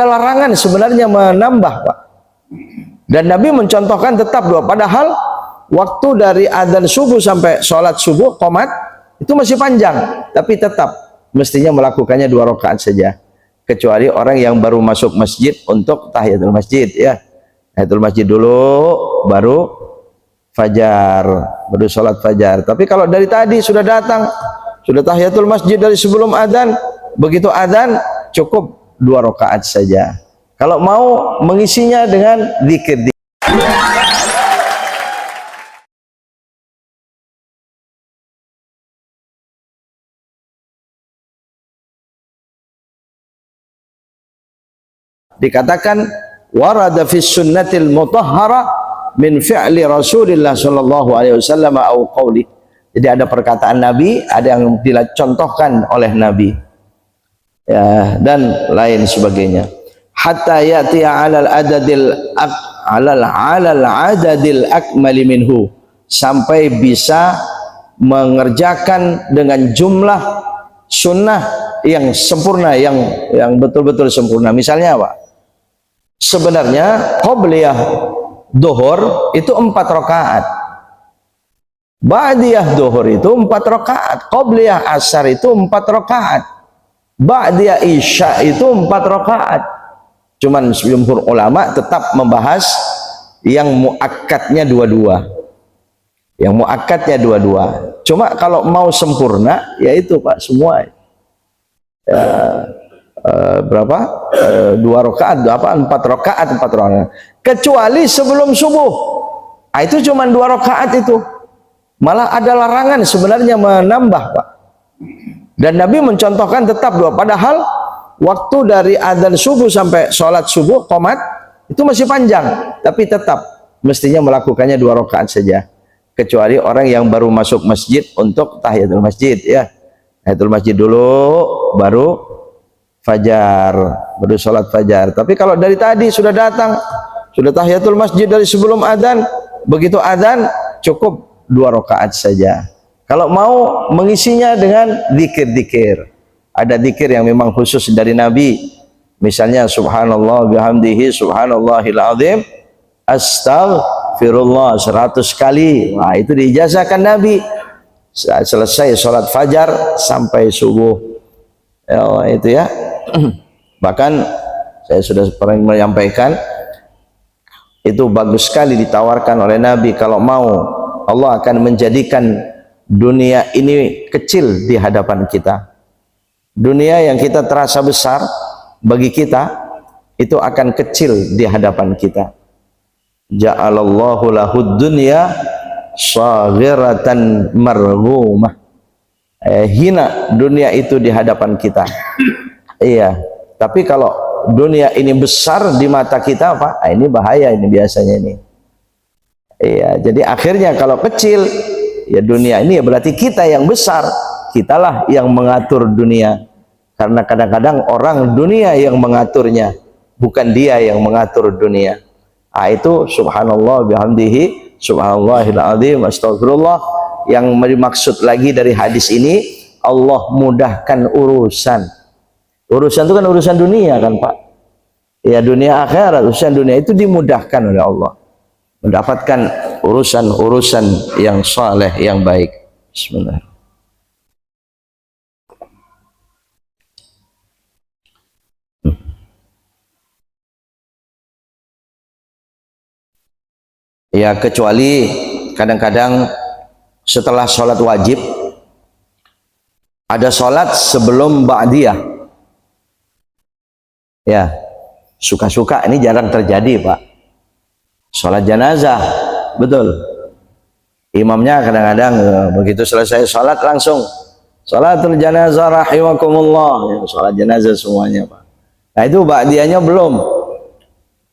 larangan sebenarnya menambah, Pak. Dan Nabi mencontohkan tetap dua. Padahal waktu dari adzan subuh sampai sholat subuh qomat itu masih panjang, tapi tetap mestinya melakukannya 2 rakaat saja. Kecuali orang yang baru masuk masjid untuk tahiyatul masjid, ya. Tahiyatul masjid dulu, baru fajar, baru sholat fajar. Tapi kalau dari tadi sudah datang, sudah tahiyatul masjid dari sebelum adzan, begitu adzan cukup 2 rakaat saja. Kalau mau mengisinya dengan zikir. Dikatakan warada fi sunnatil mutahhara min fi'li Rasulillah sallallahu alaihi wasallam au qauli. Jadi ada perkataan Nabi, ada yang dicontohkan oleh Nabi, ya, dan lain sebagainya. Hatta ya'ti 'alal adadil akmali minhu, sampai bisa mengerjakan dengan jumlah sunnah yang sempurna, yang betul-betul sempurna. Misalnya apa? Sebenarnya qobliyah duhur itu 4 rakaat, ba'diyah duhur itu 4 rakaat, qobliyah asar itu 4 rakaat, ba'diyah isya itu 4 rakaat. Cuman jumhur ulama tetap membahas yang muakkadnya dua-dua, yang muakkadnya dua-dua. Cuma kalau mau sempurna, yaitu Pak, semua ya, berapa? 2 rakaat, 4 rakaat, 4 rakaat. Kecuali sebelum subuh, itu cuma 2 rakaat itu. Malah ada larangan sebenarnya menambah, Pak. Dan Nabi mencontohkan tetap 2. Padahal waktu dari adzan subuh sampai sholat subuh qomat itu masih panjang, tapi tetap mestinya melakukannya 2 rakaat saja. Kecuali orang yang baru masuk masjid untuk tahiyatul masjid, ya. Tahiyatul masjid dulu, baru fajar, baru sholat fajar. Tapi kalau dari tadi sudah datang, sudah tahiyatul masjid dari sebelum adzan, begitu adzan cukup 2 rakaat saja. Kalau mau mengisinya dengan zikir-zikir, ada zikir yang memang khusus dari Nabi. Misalnya subhanallah bihamdihi subhanallahil azim astaghfirullah 100 kali. Wah, itu diijazahkan Nabi. Selesai sholat fajar sampai subuh, ya, itu ya. Bahkan saya sudah pernah menyampaikan, itu bagus sekali ditawarkan oleh Nabi. Kalau mau, Allah akan menjadikan dunia ini kecil di hadapan kita. Dunia yang kita terasa besar bagi kita, itu akan kecil di hadapan kita. Ja'alallahu lahud dunya saghiratan marghumah. Hina dunia itu di hadapan kita. Iya, tapi kalau dunia ini besar di mata kita, apa? Ini bahaya ini biasanya ini. Iya, jadi akhirnya kalau kecil, ya dunia ini ya berarti kita yang besar, kitalah yang mengatur dunia. Karena kadang-kadang orang dunia yang mengaturnya, bukan dia yang mengatur dunia. Itu subhanallah bihamdihi subhanallahil azim astagfirullah. Yang dimaksud lagi dari hadis ini, Allah mudahkan urusan. Urusan itu kan urusan dunia kan, Pak. Ya, dunia akhirat, urusan dunia itu dimudahkan oleh Allah. Mendapatkan urusan-urusan yang saleh, yang baik. Bismillah. Ya, kecuali kadang-kadang setelah sholat wajib ada sholat sebelum ba'diyah. Ya, suka-suka, ini jarang terjadi, Pak. Sholat jenazah, betul. Imamnya kadang-kadang begitu selesai sholat langsung sholatul jenazah rahimakumullah, ya, sholat jenazah semuanya, Pak. Nah, itu ba'diyahnya belum.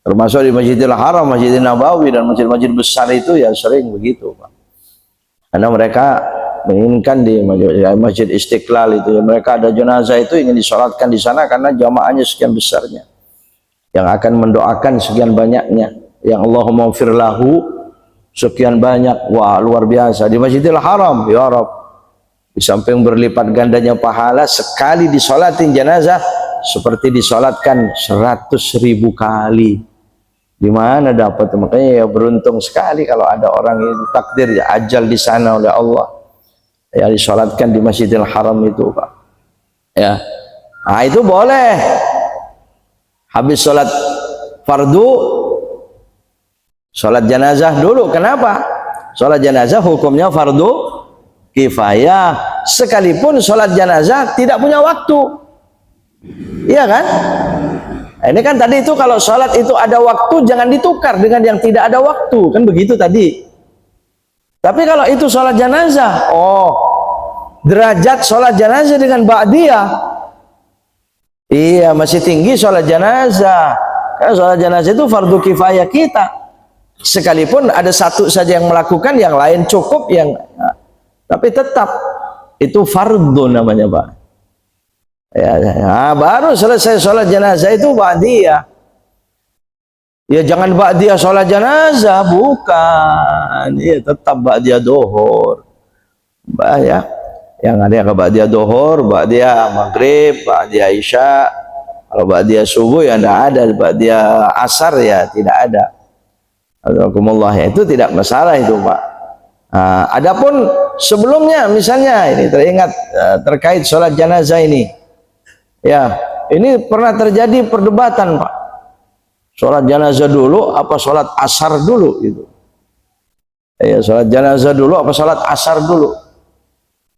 Termasuk di Masjidil Haram, Masjidil Nabawi, dan masjid-masjid besar itu ya sering begitu, Pak. Karena mereka menginginkan di Masjid Istiqlal itu, ya, mereka ada jenazah itu ingin disolatkan di sana karena jamaahnya sekian besarnya, yang akan mendoakan sekian banyaknya, yang Allahumma firlahu sekian banyak. Wah, luar biasa. Di Masjidil Haram, ya Rabb, di samping berlipat gandanya pahala, sekali disolatin jenazah seperti disolatkan 100.000 kali. Di mana dapat? Makanya ya beruntung sekali kalau ada orang yang takdir ya ajal di sana oleh Allah, ya disolatkan di Masjidil Haram itu, Pak. Ya, nah itu boleh. Habis sholat fardu, sholat jenazah dulu. Kenapa? Sholat jenazah hukumnya fardu kifayah, sekalipun sholat jenazah tidak punya waktu. Iya kan? Nah, ini kan tadi itu kalau sholat itu ada waktu, jangan ditukar dengan yang tidak ada waktu, kan begitu tadi. Tapi kalau itu sholat jenazah, oh derajat sholat jenazah dengan ba'diyah, iya masih tinggi sholat jenazah. Karena sholat jenazah itu fardu kifayah kita. Sekalipun ada satu saja yang melakukan, yang lain cukup, tapi tetap itu fardu namanya, Pak. Ya, baru selesai sholat jenazah itu ba'diyah. Ya jangan ba'diyah sholat jenazah, bukan. Ya tetap ba'diyah dohor. Ya, yang ada yang ba'diyah dohor, ba'diyah maghrib, ba'diyah isya. Kalau ba'diyah subuh ya tidak ada, ba'diyah asar ya tidak ada. Alhamdulillah, itu tidak masalah itu, Pak. Nah, adapun sebelumnya misalnya ini teringat terkait sholat jenazah ini. Ya, ini pernah terjadi perdebatan, Pak. Sholat jenazah dulu apa sholat asar dulu gitu. Ya, sholat jenazah dulu apa sholat asar dulu.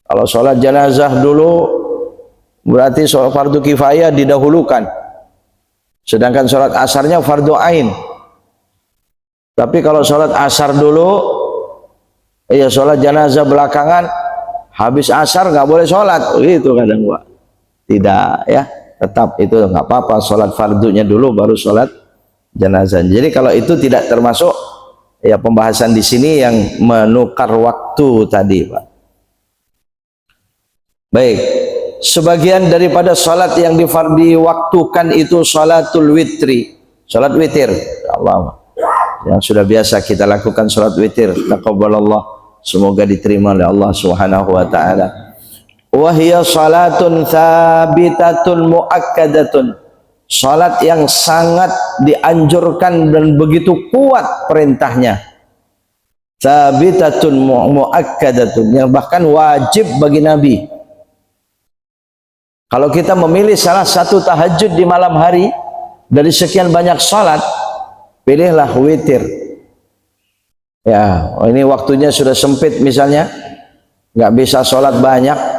Kalau sholat jenazah dulu berarti sholat fardu kifayah didahulukan. Sedangkan sholat asarnya fardu ain. Tapi kalau sholat asar dulu, ya sholat jenazah belakangan, habis asar nggak boleh sholat. Gitu kadang, Pak. Tidak, ya tetap itu nggak apa-apa, sholat fardunya dulu baru sholat jenazah. Jadi kalau itu tidak termasuk ya pembahasan di sini yang menukar waktu tadi, Pak. Baik, sebagian daripada sholat yang diwaktukan itu sholatul witri, sholat witir. Allah, yang sudah biasa kita lakukan sholat witir, taqabbalallah, semoga diterima oleh Allah Subhanahu wa taala. Wahia salatun thabitatun muakkadatun, salat yang sangat dianjurkan dan begitu kuat perintahnya. Thabitatun muakkadatun, yang bahkan wajib bagi Nabi. Kalau kita memilih salah satu tahajud di malam hari dari sekian banyak salat, pilihlah witir. Ya, ini waktunya sudah sempit misalnya, nggak bisa salat banyak.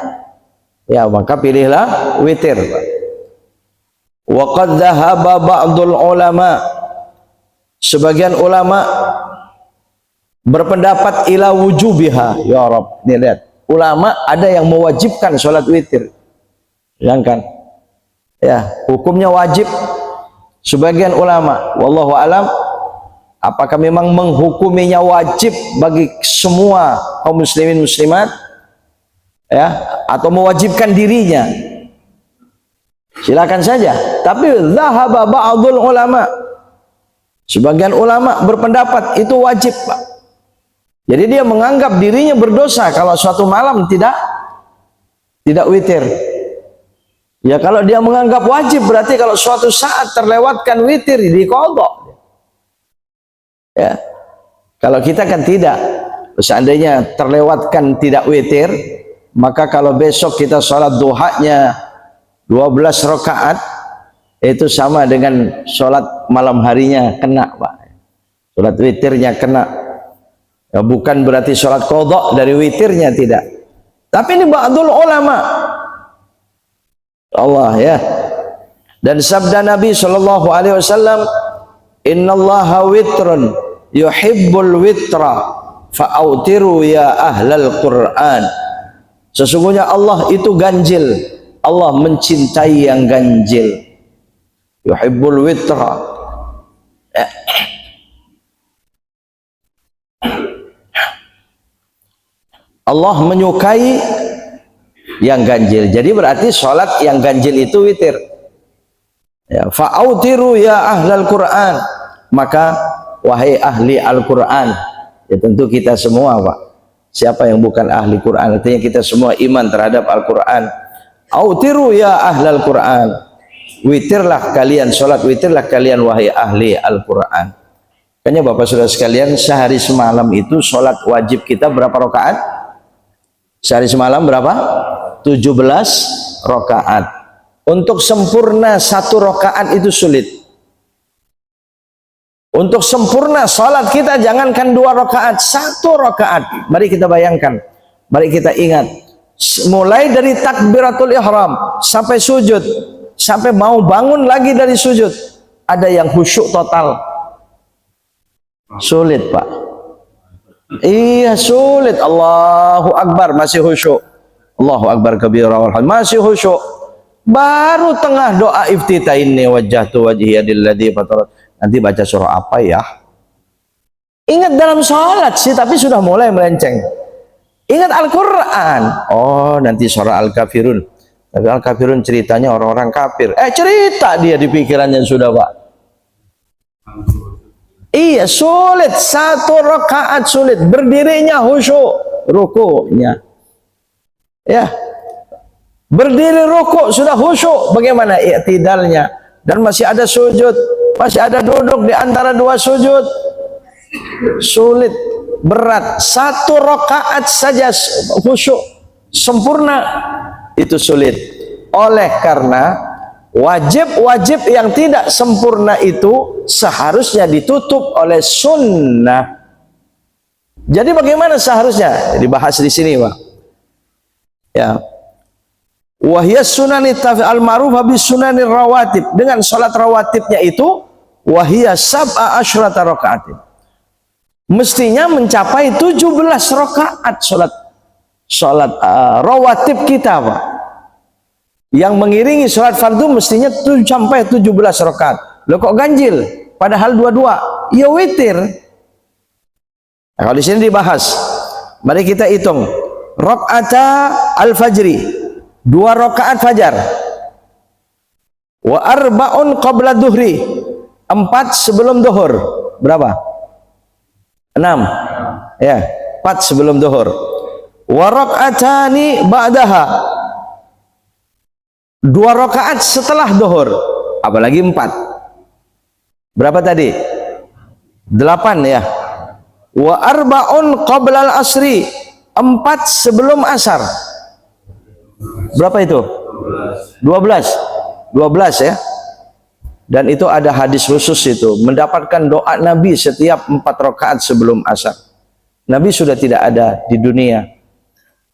Ya, maka pilihlah witir. Wa qad dhahaba ba'dul ulama, sebagian ulama berpendapat ila wujubiha. Ya Rabb, nih lihat, ulama ada yang mewajibkan sholat witir, kan? Ya, hukumnya wajib. Sebagian ulama, wallahu alam, apakah memang menghukuminya wajib bagi semua kaum muslimin muslimat, ya, atau mewajibkan dirinya, silakan saja. Tapi dhahaba ba'dul ulama, sebagian ulama berpendapat itu wajib, Pak. Jadi dia menganggap dirinya berdosa kalau suatu malam tidak witir. Ya kalau dia menganggap wajib, berarti kalau suatu saat terlewatkan witir diqadha. Ya, kalau kita kan tidak. Seandainya terlewatkan tidak witir, maka kalau besok kita sholat duhanya 12 rakaat, itu sama dengan sholat malam harinya kena, Pak. Sholat witirnya kena. Ya, bukan berarti sholat qadha dari witirnya, tidak. Tapi ini ba'dul ulama. Allah, ya. Dan sabda Nabi sallallahu alaihi wasallam, "Innallaha witrun yuhibbul witra fa'autiru ya ahlal Qur'an." Sesungguhnya Allah itu ganjil, Allah mencintai yang ganjil. Yuhibbul witra. Allah menyukai yang ganjil. Jadi berarti sholat yang ganjil itu witir. Ya, fa'autiru ya ahlal Qur'an. Maka wahai ahli Al-Quran, ya tentu kita semua, Pak. Siapa yang bukan ahli Quran? Artinya kita semua iman terhadap Al-Quran. Autiru ya ahlal Quran, witirlah kalian, sholat witirlah kalian wahai ahli Al-Quran. Makanya Bapak Saudara sekalian, sehari semalam itu sholat wajib kita berapa rakaat? Sehari semalam berapa? 17 rakaat. Untuk sempurna 1 rakaat itu sulit. Untuk sempurna sholat kita, jangankan 2 rakaat, 1 rakaat. Mari kita bayangkan, mari kita ingat, mulai dari takbiratul ihram sampai sujud, sampai mau bangun lagi dari sujud, ada yang khusyuk total. Sulit, Pak. Iya, sulit. Allahu Akbar masih khusyuk. Allahu Akbar kabira masih khusyuk. Baru tengah doa iftitah ini, wajjahtu wajhiya lilladzi fatara. Nanti baca surah apa ya? Ingat dalam sholat sih, tapi sudah mulai melenceng. Ingat Al-Quran. Oh, nanti surah Al-Kafirun. Tapi Al-Kafirun ceritanya orang-orang kafir. Cerita dia di pikirannya sudah, Pak. Iya, sulit. 1 rakaat sulit. Berdirinya khusyuk, rukunya. Ya. Berdiri rukuk sudah khusyuk. Bagaimana i'tidalnya? Dan masih ada sujud. Masih ada duduk di antara 2 sujud. Sulit, berat. 1 rakaat saja khusyuk sempurna itu sulit. Oleh karena wajib-wajib yang tidak sempurna itu seharusnya ditutup oleh sunnah. Jadi bagaimana seharusnya? Dibahas di sini, Pak. Ya. Wahiyas sunani al-ma'rufah bis sunanir rawatib. Dengan salat rawatibnya itu wahiyas sab'a asyrata rakaatin. Mestinya mencapai 17 rakaat salat rawatib kita, Pak. Yang mengiringi salat fardu mestinya sampai 17 rakaat. Loh kok ganjil? Padahal 22. Ya witir. Nah, kalau di sini dibahas, mari kita hitung. Rakaata al-fajri, 2 rakaat fajar. Wa arba'un qabla duhri, 4 sebelum duhur. Berapa? 6. Ya, 4 sebelum duhur. Wa raka'atani ba'daha, 2 rakaat setelah duhur. Apalagi 4. Berapa tadi? 8 ya. Wa arba'un qabla al-asri, 4 sebelum asar. Berapa itu? 12 ya. Dan itu ada hadis khusus itu, mendapatkan doa Nabi setiap 4 rakaat sebelum asar. Nabi sudah tidak ada di dunia,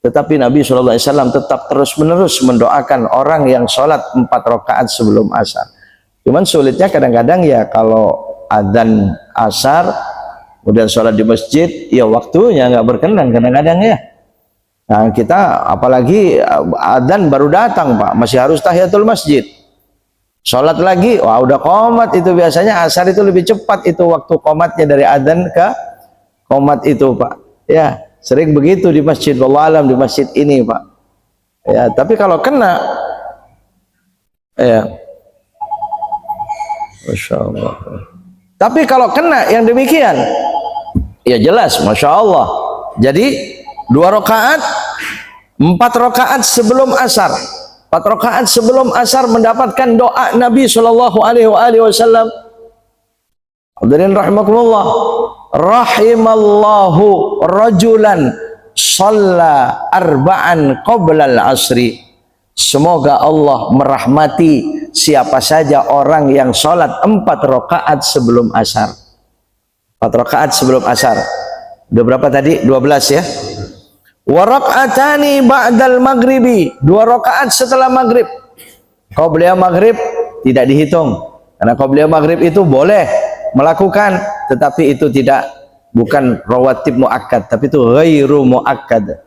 tetapi Nabi SAW tetap terus-menerus mendoakan orang yang sholat 4 rakaat sebelum asar. Cuman sulitnya kadang-kadang ya, kalau adzan asar kemudian sholat di masjid, ya waktunya nggak berkenan kadang-kadang ya. Nah, kita apalagi adzan baru datang, Pak, masih harus tahiyatul masjid. Sholat lagi, wah udah qomat itu. Biasanya asar itu lebih cepat itu waktu qomatnya, dari adzan ke qomat itu, Pak. Ya, sering begitu di masjid, wallahu alam di masjid ini, Pak. Ya, tapi kalau kena, ya, Masya Allah. Tapi kalau kena yang demikian, ya jelas, Masya Allah. Jadi 2 rakaat, 4 rakaat sebelum asar. 4 rakaat sebelum asar mendapatkan doa Nabi Shallallahu Alaihi Wasallam. Hadirin rahimakumullah. Rahimallahu rajulan shalla arba'an qabla al-asri. Semoga Allah merahmati siapa saja orang yang sholat 4 rakaat sebelum asar. 4 rakaat sebelum asar. Udah berapa tadi? 12 ya. Wa rak'atani ba'dal maghribi, 2 rakaat setelah maghrib. Qabliyah maghrib tidak dihitung, karena qabliyah maghrib itu boleh melakukan, tetapi itu bukan rawatib muakkad, tapi itu ghairu muakkad.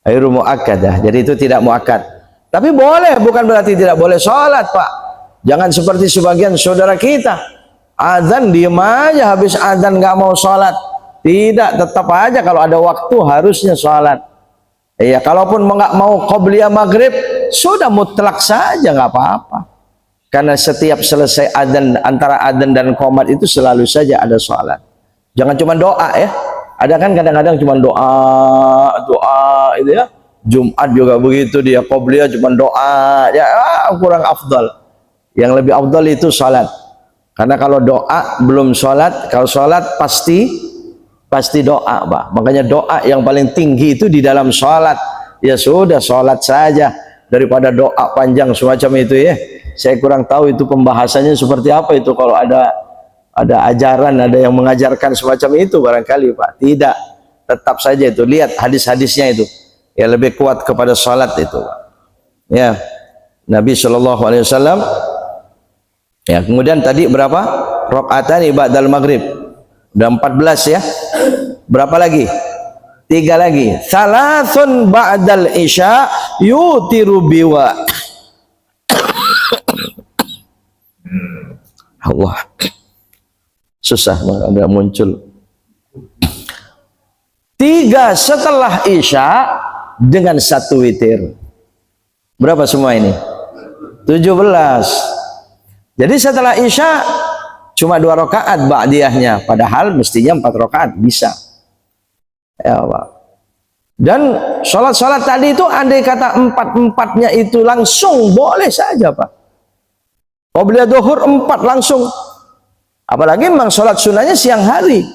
Ghairu muakkadah. Jadi itu tidak muakkad. Tapi boleh, bukan berarti tidak boleh sholat, Pak. Jangan seperti sebagian saudara kita, azan diem aja, habis azan nggak mau sholat. Tidak, tetap aja kalau ada waktu harusnya sholat. Iya, kalaupun nggak mau qobliyah maghrib, sudah mutlak saja, nggak apa-apa. Karena setiap selesai adzan, antara adzan dan qomat itu selalu saja ada sholat. Jangan cuma doa ya. Ada kan kadang-kadang cuma doa itu ya. Jumat juga begitu, dia qobliyah cuma doa, ya kurang afdal. Yang lebih afdal itu salat. Karena kalau doa belum salat, kalau salat pasti doa, Pak. Makanya doa yang paling tinggi itu di dalam salat. Ya sudah, salat saja daripada doa panjang semacam itu ya. Saya kurang tahu itu pembahasannya seperti apa itu, kalau ada ajaran, ada yang mengajarkan semacam itu barangkali, Pak. Tidak, tetap saja itu, lihat hadis-hadisnya itu ya, lebih kuat kepada salat itu, Pak. Ya, Nabi Shallallahu Alaihi Wasallam. Ya, kemudian tadi berapa? Rakaatan ba'dal maghrib. Udah 14 ya. Berapa lagi? 3 lagi. Salasun ba'dal isya yutiru biwa. Allah. Susah enggak muncul. 3 setelah isya dengan 1 witir. Berapa semua ini? 17. Jadi setelah isya cuma 2 rakaat ba'diyahnya, padahal mestinya 4 rakaat bisa. Ya Pak. Dan sholat tadi itu andai kata 4-4-nya itu langsung boleh saja, Pak. Qobliyah zuhur 4 langsung. Apalagi memang sholat sunnahnya siang hari.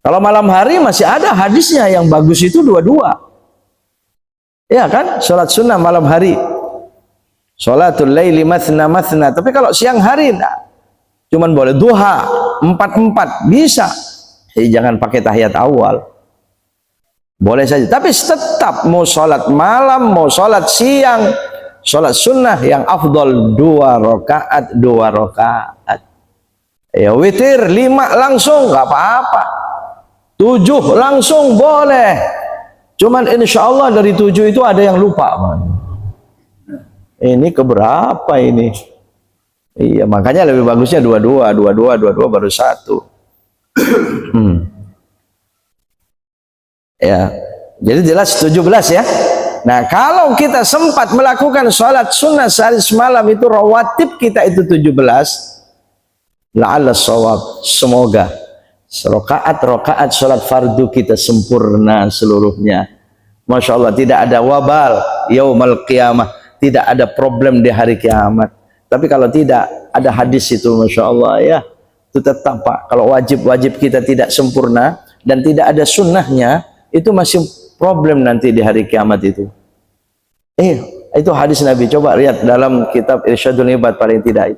Kalau malam hari masih ada hadisnya yang bagus itu 2-2. Ya kan? Sholat sunnah malam hari. Sholatul laili mathna mathna. Tapi kalau siang hari nah, cuman boleh duha 4-4 bisa. Jadi jangan pakai tahiyat awal. Boleh saja. Tapi tetap mau sholat malam, mau sholat siang, sholat sunnah yang afdal 2 rakaat, 2 rakaat. Ya witir 5 langsung nggak apa-apa. 7 langsung boleh. Cuman insya Allah dari 7 itu ada yang lupa, man. Ini keberapa ini? Iya, makanya lebih bagusnya 22 baru 1. Ya, jadi jelas 17 ya. Nah, kalau kita sempat melakukan sholat sunnah sehari semalam itu rawatib kita itu 17, la'alla shawab, semoga rakaat sholat fardu kita sempurna seluruhnya. Masya Allah, tidak ada wabal yaumal qiyamah, tidak ada problem di hari kiamat. Tapi kalau tidak ada hadis itu, Masya Allah ya, itu tetap Pak, kalau wajib kita tidak sempurna dan tidak ada sunnahnya, itu masih problem nanti di hari kiamat itu. Itu hadis Nabi, coba lihat dalam kitab Irsyadul Ibad paling tidak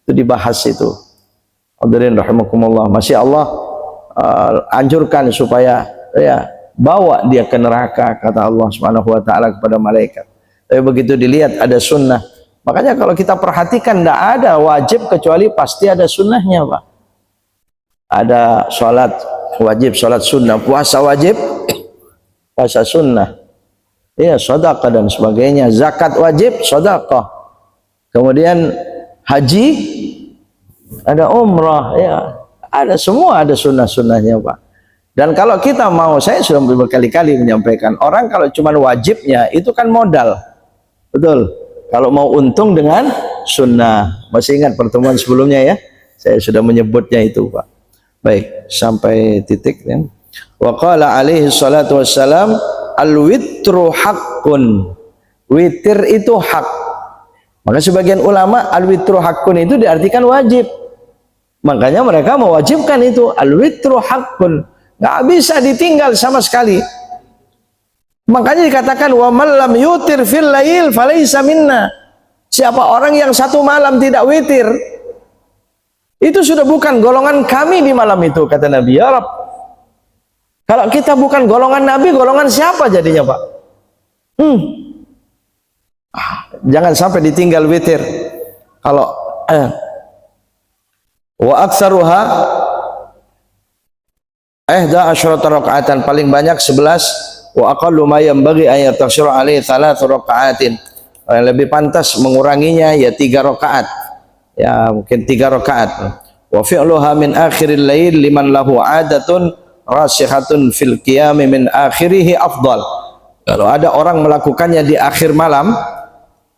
itu dibahas itu. Hadirin rahimakumullah, masih Allah anjurkan supaya ya bawa dia ke neraka, kata Allah Subhanahu wa taala kepada malaikat. Tapi begitu dilihat ada sunnah, makanya kalau kita perhatikan tidak ada wajib kecuali pasti ada sunnahnya, Pak. Ada sholat wajib, sholat sunnah, puasa wajib, puasa sunnah, ya sedekah dan sebagainya, zakat wajib, sedekah, kemudian haji, ada umrah, ya ada, semua ada sunnah-sunnahnya, Pak. Dan kalau kita mau, saya sudah berkali-kali menyampaikan, orang kalau cuma wajibnya itu kan modal. Betul. Kalau mau untung dengan sunnah, masih ingat pertemuan sebelumnya ya, saya sudah menyebutnya itu, Pak. Baik, sampai titik ya. Wa qala alaihi salatu wassalam, al-witru haqqun. Witir itu hak. Maka sebagian ulama al-witru haqqun itu diartikan wajib. Makanya mereka mewajibkan itu, al-witru haqqun. Nggak bisa ditinggal sama sekali. Makanya dikatakan wa man lam yutir fil lail falaysa minna. Siapa orang yang 1 malam tidak witir, itu sudah bukan golongan kami di malam itu, kata Nabi. Ya Rabb, kalau kita bukan golongan Nabi, golongan siapa jadinya, Pak? Jangan sampai ditinggal witir. Kalau wa aktsaruha 11 rakaatan, paling banyak 11. Wa aqallu ma yanbaghi an yatashra alaihi 3 rakaatin. Yang lebih pantas menguranginya ya 3 rakaat. Ya mungkin 3 rakaat. Wa fi'luha min akhiril lail liman lahu 'adatun rasikhatun fil qiyam min akhirih afdal. Kalau ada orang melakukannya di akhir malam,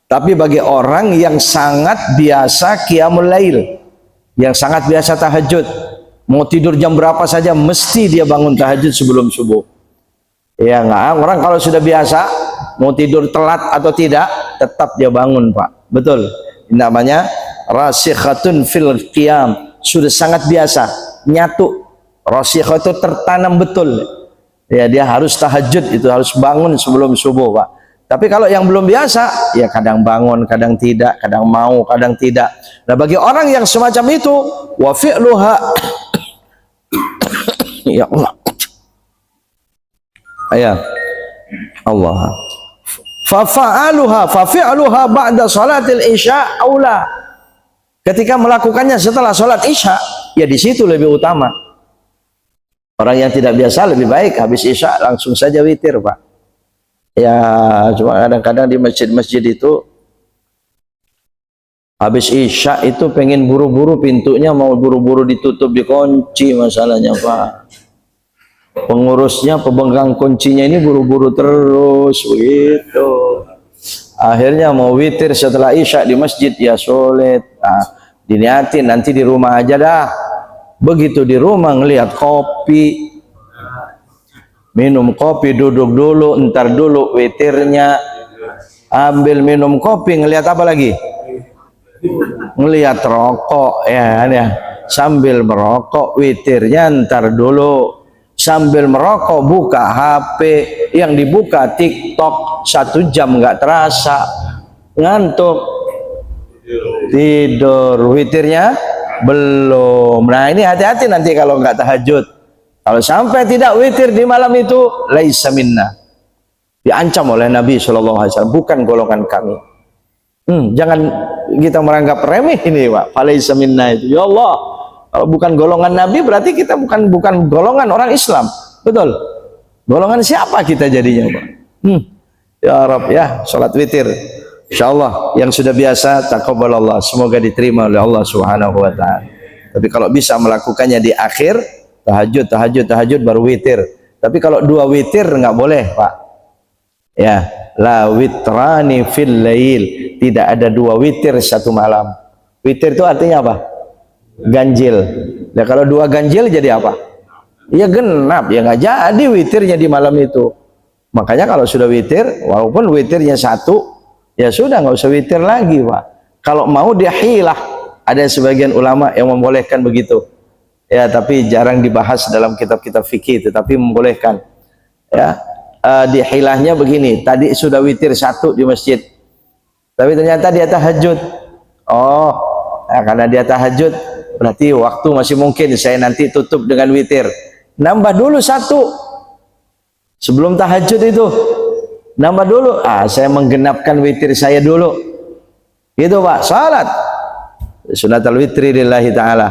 tapi bagi orang yang sangat biasa qiyamul lail, yang sangat biasa tahajud, mau tidur jam berapa saja mesti dia bangun tahajud sebelum subuh. Ya enggak, orang kalau sudah biasa mau tidur telat atau tidak tetap dia bangun, Pak. Betul. namanya rasikhatun fil qiyam, sudah sangat biasa nyatu. Rasikhah itu tertanam betul ya, dia harus tahajud, itu harus bangun sebelum subuh Pak. Tapi kalau yang belum biasa ya kadang bangun, kadang tidak, kadang mau, kadang tidak. Nah bagi orang yang semacam itu, wa fi'luha ya Allah ya Allah fafi'luha ba'da salatil isya aula. Ketika melakukannya setelah salat isya, ya di situ lebih utama. Orang yang tidak biasa lebih baik habis isya langsung saja witir Pak. Ya cuma kadang-kadang di masjid-masjid itu habis isya itu pengen buru-buru, pintunya mau buru-buru ditutup, dikunci masalahnya Pak. Pengurusnya, pemegang kuncinya ini buru-buru terus gitu. Akhirnya mau witir setelah isya di masjid ya sulit. Nah, diniatin nanti di rumah aja dah. Begitu di rumah ngelihat kopi, minum kopi, duduk dulu, entar dulu witirnya, ambil minum kopi, ngelihat apa lagi? Ngelihat rokok ya, ya. Sambil merokok witirnya entar dulu. Sambil merokok buka HP, yang dibuka TikTok 1 jam nggak terasa, ngantuk, tidur, witirnya belum. Nah ini hati-hati nanti kalau nggak tahajud, kalau sampai tidak witir di malam itu, laisa minna, diancam oleh Nabi SAW, bukan golongan kami. Jangan kita menganggap remeh ini Pak, laisa minna itu, ya Allah. Kalau bukan golongan Nabi berarti kita bukan golongan orang Islam, betul? Golongan siapa kita jadinya Pak? Ya Rabb ya, salat witir, insyaallah yang sudah biasa taqabbalallah, semoga diterima oleh Allah Subhanahu wa taala. Tapi kalau bisa melakukannya di akhir tahajud baru witir. Tapi kalau 2 witir nggak boleh Pak. Ya, la witrani fil lail, tidak ada 2 witir satu malam. Witir itu artinya apa? Ganjil. Nah kalau 2 ganjil jadi apa? Ya genap, ya nggak jadi witirnya di malam itu. Makanya kalau sudah witir, walaupun witirnya 1, ya sudah nggak usah witir lagi Pak. Kalau mau dia hilah, ada sebagian ulama yang membolehkan begitu. Ya tapi jarang dibahas dalam kitab-kitab fikih, tetapi membolehkan. Ya di hilahnya begini, tadi sudah witir 1 di masjid, tapi ternyata dia tahajud. Oh, nah, karena dia tahajud berarti waktu masih mungkin, saya nanti tutup dengan witir, nambah dulu 1 sebelum tahajud itu, nambah dulu, saya menggenapkan witir saya dulu gitu Pak. Salat sunatul witri lillahi ta'ala,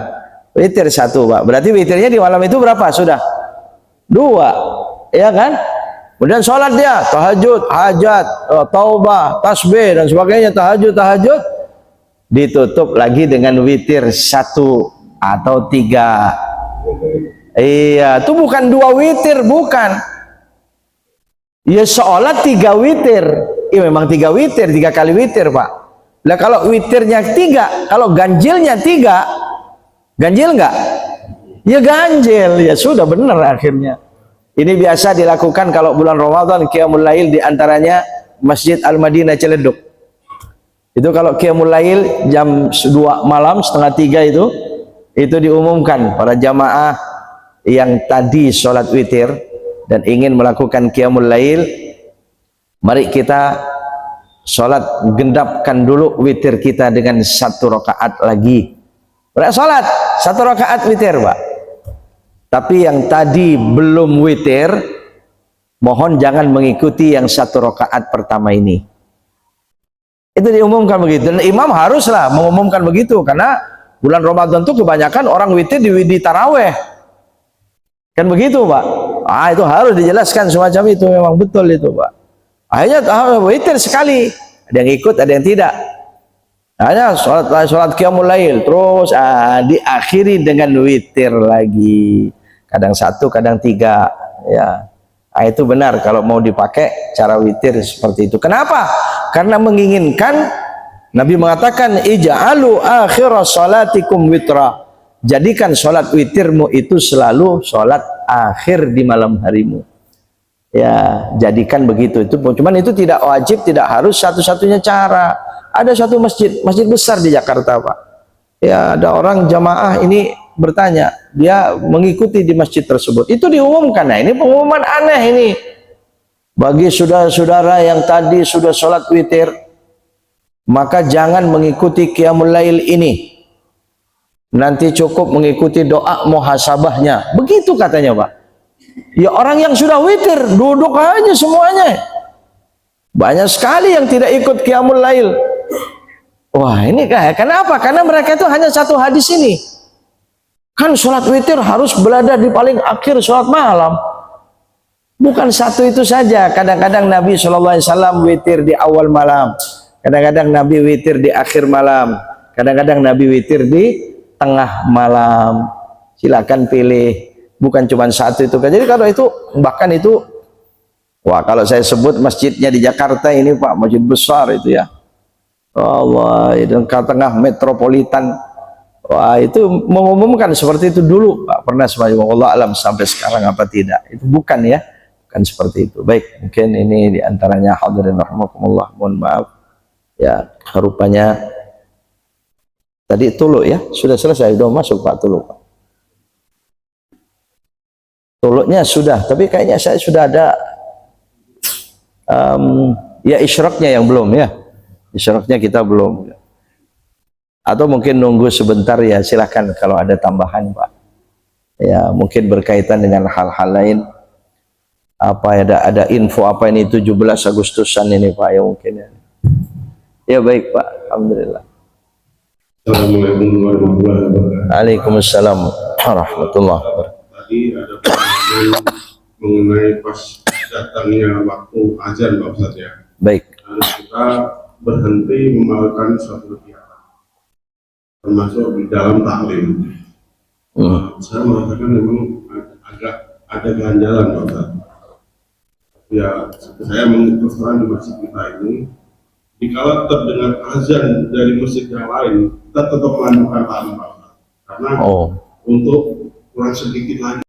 witir 1 Pak, berarti witirnya di malam itu berapa? Sudah 2 ya kan. Kemudian sholat dia, tahajud, hajat, taubah, tasbih dan sebagainya, tahajud, ditutup lagi dengan witir 1 atau 3. Iya, itu bukan 2 witir, bukan. Ya sholat 3 witir. Iya memang 3 witir, 3 kali witir Pak. Nah kalau witirnya 3, kalau ganjilnya 3, ganjil nggak? Ya ganjil, ya sudah benar akhirnya. Ini biasa dilakukan kalau bulan Ramadan, qiyamul lail, diantaranya Masjid Al-Madinah Ciledug. Itu kalau qiyamul lail jam 2 malam, setengah 3 itu diumumkan para jamaah yang tadi sholat witir dan ingin melakukan qiyamul lail, mari kita sholat, gendapkan dulu witir kita dengan 1 rakaat lagi. Sholat 1 rakaat witir Pak. Tapi yang tadi belum witir, mohon jangan mengikuti yang 1 rakaat pertama ini. Itu diumumkan begitu, dan imam haruslah mengumumkan begitu, karena bulan Ramadan itu kebanyakan orang witir di taraweh kan begitu Pak. Itu harus dijelaskan semacam itu, memang betul itu Pak. Akhirnya witir sekali, ada yang ikut ada yang tidak. Hanya sholat qiyamul lail terus diakhiri dengan witir lagi, kadang 1 kadang 3 ya. Itu benar kalau mau dipakai cara witir seperti itu. Kenapa? Karena menginginkan, Nabi mengatakan ij'alu akhir salatikum witra, jadikan sholat witirmu itu selalu sholat akhir di malam harimu. Ya, jadikan begitu. Itu cuman itu tidak wajib, tidak harus satu-satunya cara. Ada satu masjid besar di Jakarta, Pak. Ya, ada orang jamaah ini bertanya, dia mengikuti di masjid tersebut. Itu diumumkan. Nah, ini pengumuman aneh ini. Bagi saudara-saudara yang tadi sudah sholat witir, maka jangan mengikuti qiyamul lail ini. Nanti cukup mengikuti doa muhasabahnya. Begitu katanya, Pak. Ya, orang yang sudah witir duduk aja semuanya. Banyak sekali yang tidak ikut qiyamul lail. Wah, ini kenapa? Karena mereka itu hanya satu hadis ini. Kan sholat witir harus berada di paling akhir sholat malam. Bukan satu itu saja. Kadang-kadang Nabi SAW witir di awal malam. Kadang-kadang Nabi witir di akhir malam. Kadang-kadang Nabi witir di tengah malam. Silakan pilih. Bukan cuma satu itu. Jadi kalau itu, bahkan itu, wah, kalau saya sebut masjidnya di Jakarta ini, Pak, masjid besar itu ya. Allah, itu tengah metropolitan. Wah, itu mengumumkan seperti itu dulu, Pak. Pernah semuanya, Allah alam sampai sekarang apa tidak. Itu bukan ya. Bukan seperti itu. Baik, mungkin ini diantaranya hadirin rahimakumullah. Mohon maaf. Ya, rupanya tadi Tuluk ya. Sudah selesai, sudah masuk Pak Tuluk, Pak. Tuluknya sudah, tapi kayaknya saya sudah ada ya isyraqnya yang belum ya. Isyraqnya kita belum. Atau mungkin nunggu sebentar ya, silahkan kalau ada tambahan Pak. Ya mungkin berkaitan dengan hal-hal lain. Apa ada info apa ini 17 Agustusan ini Pak ya mungkin ya. Ya baik Pak, alhamdulillah. Assalamualaikum warahmatullahi wabarakatuh. Waalaikumsalam warahmatullahi wabarakatuh. Tadi ada pertanyaan mengenai pas datangnya waktu azan Pak Ustadz ya. Baik. Harus kita berhenti memalukan suatu kegiatan, termasuk di dalam taklim. Saya merasakan memang agak ada ganjalan Pak Ustadz. Ya, saya terus terang di masjid kita ini, dikala terdengar azan dari masjid yang lain, kita tetap melanjutkan taklim Pak Ustadz. Karena untuk kurang sedikit lagi